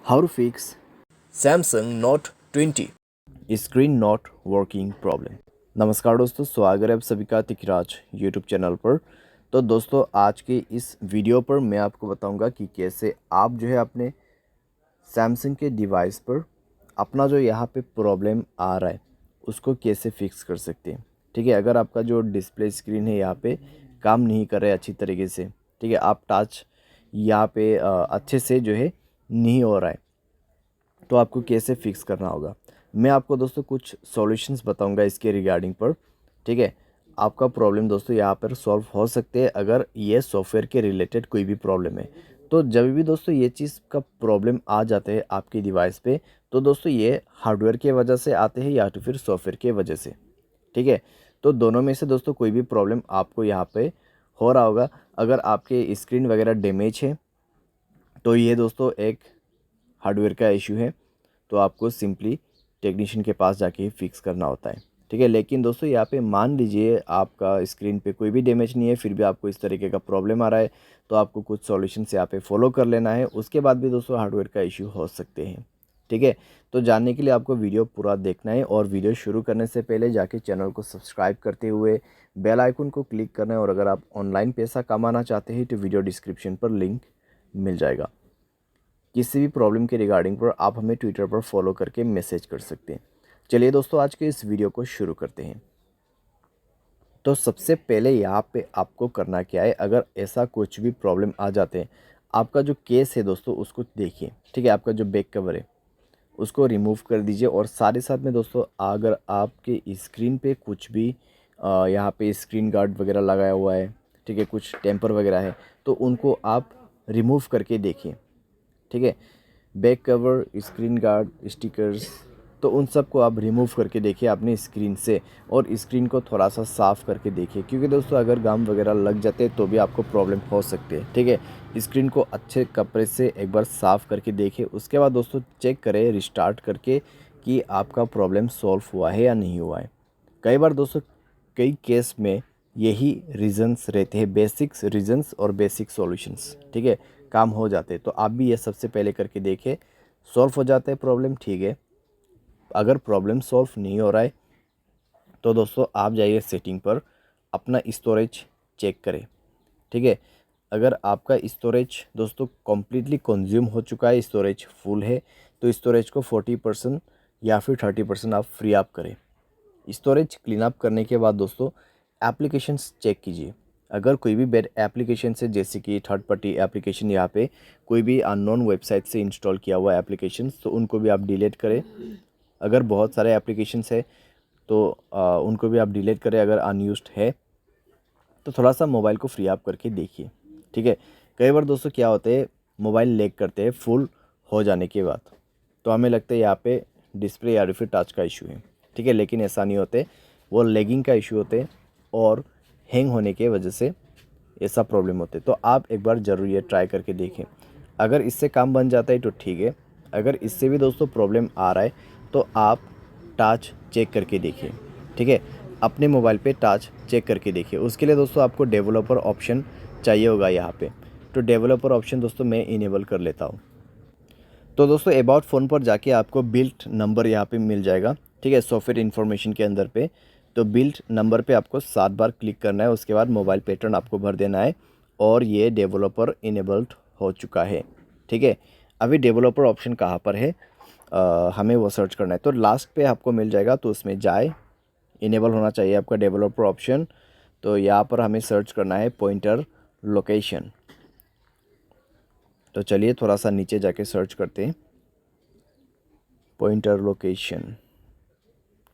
How to fix Samsung Note 20। Screen not working problem. नमस्कार दोस्तों, स्वागत है आप सभी का तिकराज यूट्यूब चैनल पर। तो दोस्तों, आज के इस वीडियो पर मैं आपको बताऊंगा कि कैसे आप जो है अपने सैमसंग के डिवाइस पर अपना जो यहाँ पे प्रॉब्लम आ रहा है उसको कैसे फिक्स कर सकते हैं। ठीक है, अगर आपका जो डिस्प्ले स्क्रीन है यहाँ पे काम नहीं कर रहा है अच्छी तरीके से, ठीक है, आप टच यहाँ पे अच्छे से जो है नहीं हो रहा है, तो आपको कैसे फिक्स करना होगा। मैं आपको दोस्तों कुछ सॉल्यूशंस बताऊंगा इसके रिगार्डिंग पर। ठीक है, आपका प्रॉब्लम दोस्तों यहाँ पर सॉल्व हो सकते हैं अगर ये सॉफ्टवेयर के रिलेटेड कोई भी प्रॉब्लम है। तो जब भी दोस्तों ये चीज़ का प्रॉब्लम आ जाते हैं आपके डिवाइस पे, तो दोस्तों ये हार्डवेयर के वजह से आते हैं या तो फिर सॉफ्टवेयर के वजह से। ठीक है, तो दोनों में से दोस्तों कोई भी प्रॉब्लम आपको यहाँ पे हो रहा होगा। अगर आपके स्क्रीन वगैरह डैमेज है तो ये दोस्तों एक हार्डवेयर का इशू है, तो आपको सिंपली टेक्नीशियन के पास जाके ही फिक्स करना होता है। ठीक है, लेकिन दोस्तों यहाँ पे मान लीजिए आपका स्क्रीन पे कोई भी डैमेज नहीं है, फिर भी आपको इस तरीके का प्रॉब्लम आ रहा है, तो आपको कुछ सॉल्यूशन यहाँ पे फॉलो कर लेना है। उसके बाद भी दोस्तों हार्डवेयर का इशू हो सकते हैं। ठीक है, तो जानने के लिए आपको वीडियो पूरा देखना है और वीडियो शुरू करने से पहले जाके चैनल को सब्सक्राइब करते हुए बेल आइकन को क्लिक करना है। और अगर आप ऑनलाइन पैसा कमाना चाहते हैं तो वीडियो डिस्क्रिप्शन पर लिंक मिल जाएगा। किसी भी प्रॉब्लम के रिगार्डिंग पर आप हमें ट्विटर पर फॉलो करके मैसेज कर सकते हैं। चलिए दोस्तों, आज के इस वीडियो को शुरू करते हैं। तो सबसे पहले यहाँ पे आपको करना क्या है, अगर ऐसा कुछ भी प्रॉब्लम आ जाते हैं, आपका जो केस है दोस्तों उसको देखिए। ठीक है, आपका जो बैक कवर है उसको रिमूव कर दीजिए। और साथ ही साथ में दोस्तों, अगर आपके स्क्रीन पे कुछ भी यहाँ पे स्क्रीन गार्ड वगैरह लगाया हुआ है, ठीक है, कुछ टेम्पर वगैरह है, तो उनको आप रिमूव करके देखिए। ठीक है, back cover, screen guard, stickers, तो उन सब को आप रिमूव करके देखिए अपनी स्क्रीन से। और स्क्रीन को थोड़ा सा साफ़ करके देखिए, क्योंकि दोस्तों अगर गम वगैरह लग जाते हैं तो भी आपको प्रॉब्लम हो सकती है। ठीक है, स्क्रीन को अच्छे कपड़े से एक बार साफ़ करके देखिए। उसके बाद दोस्तों चेक करें रिस्टार्ट करके कि आपका प्रॉब्लम सॉल्व हुआ है या नहीं हुआ है। कई बार दोस्तों कई केस में यही रीजंस रहते हैं, बेसिक्स रीजंस और बेसिक सॉल्यूशंस। ठीक है, काम हो जाते हैं। तो आप भी ये सबसे पहले करके देखें, सॉल्व हो जाता है प्रॉब्लम। ठीक है, अगर प्रॉब्लम सॉल्व नहीं हो रहा है तो दोस्तों आप जाइए सेटिंग पर, अपना स्टोरेज चेक करें। ठीक है, अगर आपका स्टोरेज दोस्तों कम्प्लीटली कंज्यूम हो चुका है, स्टोरेज फुल है, तो स्टोरेज को 40% या फिर 30% आप फ्री अप करें। स्टोरेज क्लीन अप करने के बाद दोस्तों एप्लीकेशंस चेक कीजिए। अगर कोई भी बैड एप्लीकेशन है, जैसे कि थर्ड पार्टी एप्लीकेशन, यहाँ पे कोई भी अननोन वेबसाइट से इंस्टॉल किया हुआ एप्लीकेशन, तो उनको भी आप डिलीट करें। अगर बहुत सारे एप्लीकेशंस है तो उनको भी आप डिलीट करें। अगर अनयूज्ड है तो थोड़ा सा मोबाइल को फ्री अप करके देखिए। ठीक है, कई बार दोस्तों क्या होते हैं, मोबाइल लैग करते हैं फुल हो जाने के बाद, तो हमें लगता है यहाँ पे डिस्प्ले या फिर टच का इशू है। ठीक है, लेकिन ऐसा नहीं होते, वो लैगिंग का इशू होते हैं और हैंग होने के वजह से ऐसा प्रॉब्लम होते। तो आप एक बार ज़रूर ये ट्राई करके देखें। अगर इससे काम बन जाता है तो ठीक है, अगर इससे भी दोस्तों प्रॉब्लम आ रहा है तो आप टच चेक करके देखिए। ठीक है, अपने मोबाइल पे टच चेक करके देखिए। उसके लिए दोस्तों आपको डेवलपर ऑप्शन चाहिए होगा यहाँ पे, तो डेवलपर ऑप्शन दोस्तों मैं इनेबल कर लेता हूँ। तो दोस्तों अबाउट फ़ोन पर जाके आपको बिल्ट नंबर यहाँ पे मिल जाएगा। ठीक है, सॉफ्टवेयर इन्फॉर्मेशन के अंदर पे, तो बिल्ट नंबर पे आपको 7 बार क्लिक करना है। उसके बाद मोबाइल पैटर्न आपको भर देना है और ये डेवलपर इनेबल्ड हो चुका है। ठीक है, अभी डेवलपर ऑप्शन कहाँ पर है, हमें वो सर्च करना है। तो लास्ट पे आपको मिल जाएगा, तो उसमें जाए, इनेबल होना चाहिए आपका डेवलपर ऑप्शन। तो यहाँ पर हमें सर्च करना है पॉइंटर लोकेशन। तो चलिए थोड़ा सा नीचे जाके सर्च करते हैं, पॉइंटर लोकेशन।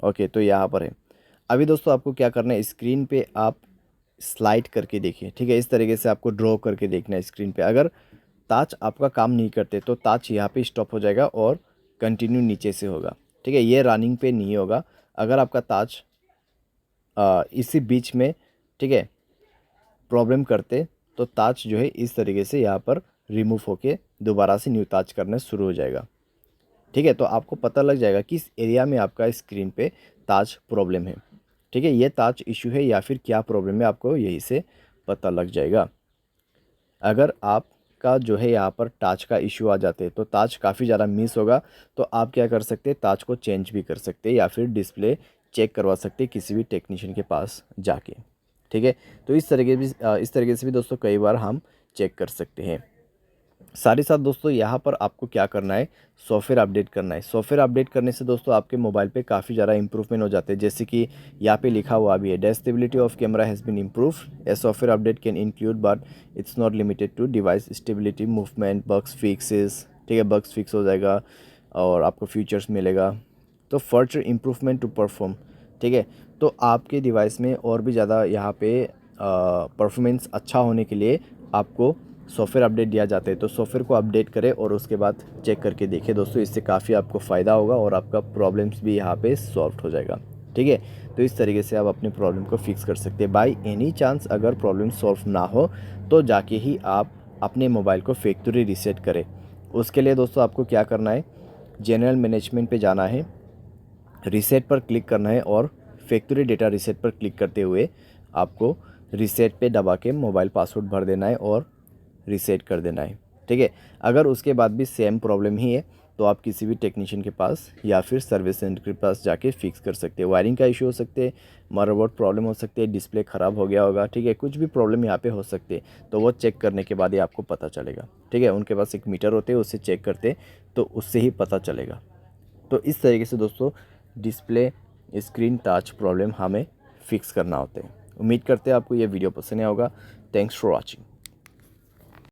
ओके, तो यहाँ पर है। अभी दोस्तों आपको क्या करना है, स्क्रीन पे आप स्लाइड करके देखिए। ठीक है, इस तरीके से आपको ड्रॉ करके देखना है स्क्रीन पे। अगर ताच आपका काम नहीं करते तो ताच यहाँ पे स्टॉप हो जाएगा और कंटिन्यू नीचे से होगा। ठीक है, ये रनिंग पे नहीं होगा। अगर आपका ताच इसी बीच में, ठीक है, प्रॉब्लम करते तो ताज जो है इस तरीके से यहाँ पर रिमूव होके दोबारा से न्यू ताज करना शुरू हो जाएगा। ठीक है, तो आपको पता लग जाएगा किस एरिया में आपका स्क्रीन पे ताज प्रॉब्लम है। ठीक है, ये ताज इशू है या फिर क्या प्रॉब्लम है, आपको यही से पता लग जाएगा। अगर आप का जो है यहाँ पर टाच का इशू आ जाते हैं, तो टाच काफ़ी ज़्यादा मिस होगा। तो आप क्या कर सकते हैं, टाच को चेंज भी कर सकते हैं या फिर डिस्प्ले चेक करवा सकते हैं किसी भी टेक्नीशियन के पास जाके। ठीक है, तो इस तरीके से भी दोस्तों कई बार हम चेक कर सकते हैं। साथ ही साथ दोस्तों यहाँ पर आपको क्या करना है, सॉफ्टवेयर अपडेट करना है। सॉफ्टवेयर अपडेट करने से दोस्तों आपके मोबाइल पे काफ़ी ज़्यादा इंप्रूवमेंट हो जाते हैं। जैसे कि यहाँ पे लिखा हुआ भी है, the stability of camera has been improve. A software update can include but it's not limited to device stability, movement, bugs fixes. ठीक है, बग्स फिक्स हो जाएगा और आपको फीचर्स मिलेगा। तो फर्दर इम्प्रूवमेंट टू परफॉर्म। ठीक है, तो आपके डिवाइस में और भी ज़्यादा यहाँ पे परफॉर्मेंस अच्छा होने के लिए आपको सॉफ्टवेयर अपडेट दिया जाता है। तो सॉफ्टवेयर को अपडेट करें और उसके बाद चेक करके देखें दोस्तों, इससे काफ़ी आपको फ़ायदा होगा और आपका प्रॉब्लम्स भी यहाँ पे सॉल्व हो जाएगा। ठीक है, तो इस तरीके से आप अपने प्रॉब्लम को फिक्स कर सकते हैं। बाई एनी चांस अगर प्रॉब्लम सॉल्व ना हो तो जाके ही आप अपने मोबाइल को फैक्ट्री रीसेट करें। उसके लिए दोस्तों आपको क्या करना है, जनरल मैनेजमेंट पे जाना है, रीसेट पर क्लिक करना है और फैक्ट्री डेटा रीसेट पर क्लिक करते हुए आपको रीसेट पे दबा के मोबाइल पासवर्ड भर देना है और रीसेट कर देना है। ठीक है, अगर उसके बाद भी सेम प्रॉब्लम ही है तो आप किसी भी टेक्नीशियन के पास या फिर सर्विस सेंटर के पास जाके फिक्स कर सकते हैं। वायरिंग का इशू हो सकते हैं, मदरबोर्ड प्रॉब्लम हो सकती है, डिस्प्ले ख़राब हो गया होगा। ठीक है, कुछ भी प्रॉब्लम यहाँ पे हो सकते हैं, तो वो चेक करने के बाद ही आपको पता चलेगा। ठीक है, उनके पास एक मीटर होते हैं, उससे चेक करते तो उससे ही पता चलेगा। तो इस तरीके से दोस्तों डिस्प्ले स्क्रीन टच प्रॉब्लम हमें फिक्स करना होता है। उम्मीद करते हैं आपको ये वीडियो पसंद आया होगा। Thanks for watching.